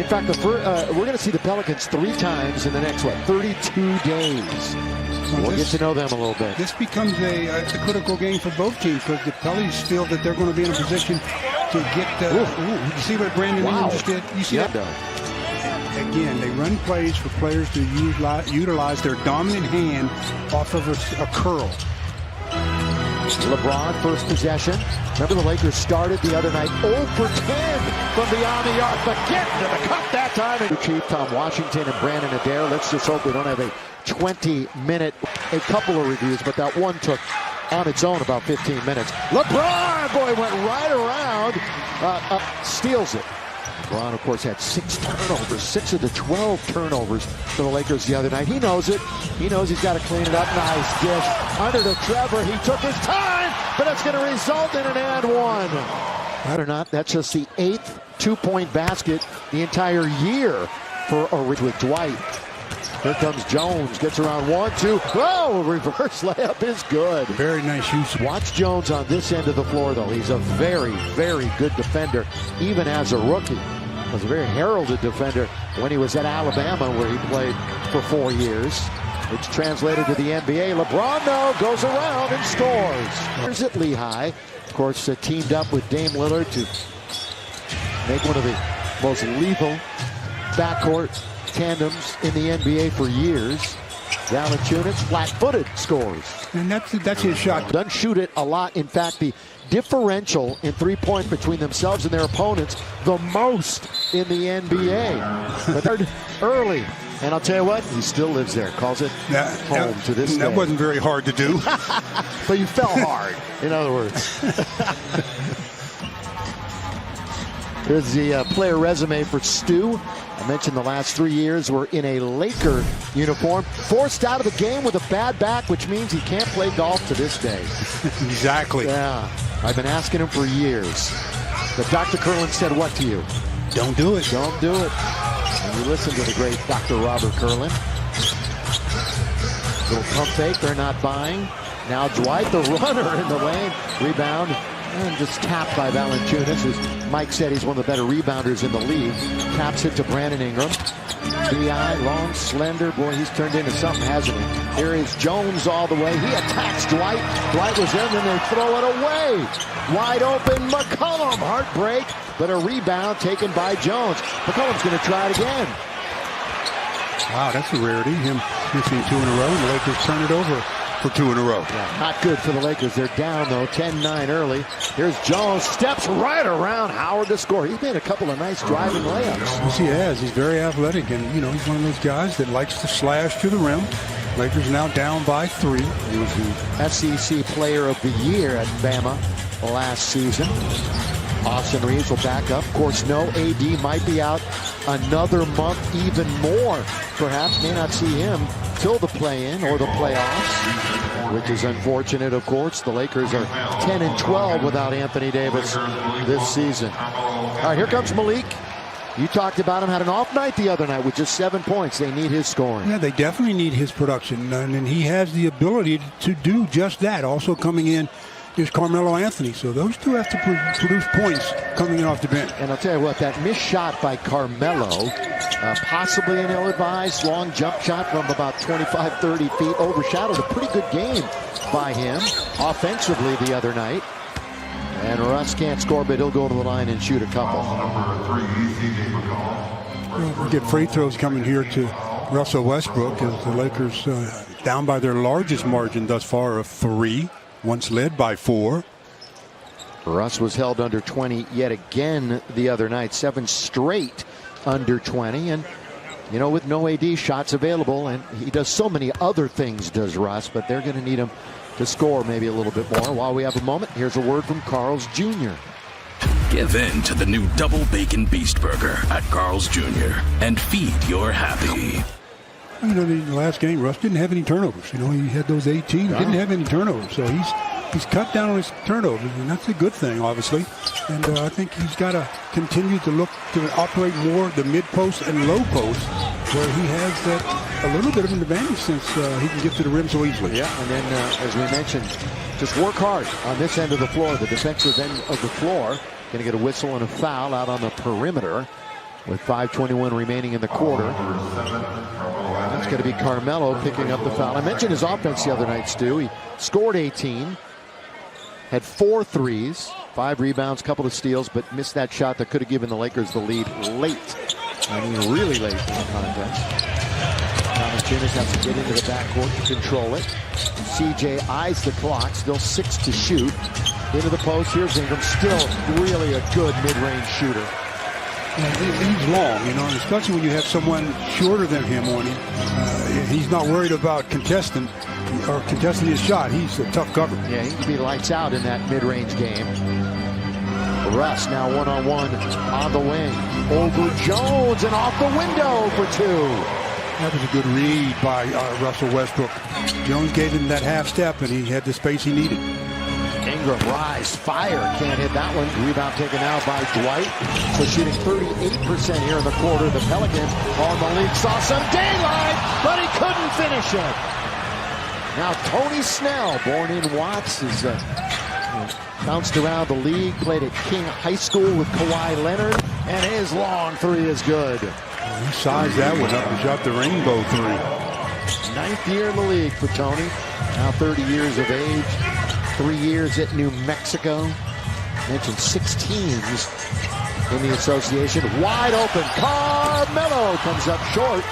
In fact, we're going to see the Pelicans 3 times in the next, 32 days. We'll get to know them a little bit. This becomes a critical game for both teams because the Pelicans feel that they're going to be in a position to get. You see what Brandon Ingram just did? You see that? Again, they run plays for players to utilize their dominant hand off of a curl. LeBron, first possession. Remember the Lakers started the other night 0 for 10 from beyond the arc, but getting to the cup that time. Chief Tom Washington and Brandon Adair. Let's just hope we don't have a 20-minute, a couple of reviews, but that one took on its own about 15 minutes. LeBron, boy, went right around, steals it. LeBron, of course, had 6 turnovers, 6 of the 12 turnovers for the Lakers the other night. He knows it. He knows he's got to clean it up. Nice dish under to Trevor. He took his time, but it's going to result in an and one. Or not, that's just the 8th 2-point basket the entire year for with Dwight. Here comes Jones, gets around 1, 2. Oh, reverse layup is good. Very nice use. Watch Jones on this end of the floor, though. He's a very, very good defender, even as a rookie. Was a very heralded defender when he was at Alabama, where he played for 4 years. It's translated to the NBA. LeBron, though, goes around and scores. Here's at Lehigh. Of course, teamed up with Dame Lillard to make one of the most lethal backcourt tandems in the NBA for years. Valanciunas, flat-footed, scores. And that's his shot. Doesn't shoot it a lot. In fact, the differential in three-point between themselves and their opponents, the most in the NBA. But they're early. And I'll tell you what, he still lives there. Calls it home to this day. That wasn't very hard to do. But you fell hard, in other words. Here's the player resume for Stu. I mentioned the last 3 years were in a Laker uniform. Forced out of the game with a bad back, which means he can't play golf to this day. Exactly. Yeah, I've been asking him for years. But Dr. Curlin said what to you? Don't do it. Don't do it. And you listen to the great Dr. Robert Curlin. Little pump fake, they're not buying. Now Dwight, the runner in the lane. Rebound. And just tapped by Valanciunas, as Mike said, he's one of the better rebounders in the league. Taps it to Brandon Ingram. B.I., long, slender. Boy, he's turned into something, hasn't he? Here is Jones all the way. He attacks Dwight. Dwight was in, and they throw it away. Wide open, McCollum. Heartbreak, but a rebound taken by Jones. McCollum's going to try it again. Wow, that's a rarity. Him missing 2 in a row, and the Lakers turn it over for 2 in a row. Yeah, not good for the Lakers. They're down, though, 10-9 early. Here's Jones, steps right around Howard to score. He's made a couple of nice driving layups. Yes, he has. He's very athletic, and, he's one of those guys that likes to slash to the rim. Lakers now down by 3. He was the SEC Player of the Year at Bama last season. Austin Reeves will back up. Of course, no AD, might be out another month, even more. Perhaps may not see him till the play-in or the playoffs, which is unfortunate, of course. The Lakers are 10-12 without Anthony Davis this season. All right, here comes Malik. You talked about him, had an off night the other night with just 7 points. They need his scoring. Yeah, they definitely need his production, and he has the ability to do just that. Also coming in is Carmelo Anthony. So those two have to produce points coming in off the bench. And I'll tell you what, that missed shot by Carmelo, possibly an ill-advised long jump shot from about 25, 30 feet, overshadowed a pretty good game by him offensively the other night. And Russ can't score, but he'll go to the line and shoot a couple. We get free throws coming here to Russell Westbrook as the Lakers down by their largest margin thus far of 3. Once led by 4. Russ was held under 20 yet again the other night. 7 straight under 20. And, with no AD shots available, and he does so many other things, does Russ, but they're going to need him to score maybe a little bit more. While we have a moment, here's a word from Carl's Jr. Give in to the new Double Bacon Beast Burger at Carl's Jr. and feed your happy. In the last game, Russ didn't have any turnovers. He had those 18. He didn't have any turnovers. So he's cut down on his turnovers, and that's a good thing, obviously. And I think he's got to continue to look to operate more the mid-post and low post, where he has that a little bit of an advantage since he can get to the rim so easily. Yeah, and then, as we mentioned, just work hard on this end of the floor, the defensive end of the floor. Going to get a whistle and a foul out on the perimeter. with 5:21 remaining in the quarter. It's going to be Carmelo picking up the foul. I mentioned his offense the other night, Stu. He scored 18, had 4 threes, 5 rebounds, couple of steals, but missed that shot that could have given the Lakers the lead late. I mean, really late in the contest. Valanciunas has to get into the backcourt to control it. CJ eyes the clock, still 6 to shoot. Into the post, here's Ingram, still really a good mid-range shooter. Yeah, he's long, you know, especially when you have someone shorter than him on him. He's not worried about contesting his shot. He's a tough cover. Yeah, he can be lights out in that mid-range game. Russ now one-on-one on the wing. Over Jones and off the window for 2. That was a good read by Russell Westbrook. Jones gave him that half step, and he had the space he needed. Ingram, rise, fire, can't hit that one. Rebound taken out by Dwight. So shooting 38% here in the quarter. The Pelicans on the lead saw some daylight, but he couldn't finish it. Now Tony Snell, born in Watts, is bounced around the league, played at King High School with Kawhi Leonard, and his long 3 is good. He sized that one up and shot the rainbow 3. 9th year in the league for Tony. Now 30 years of age. 3 years at New Mexico. Mentioned 6 teams in the association. Wide open. Carmelo comes up short.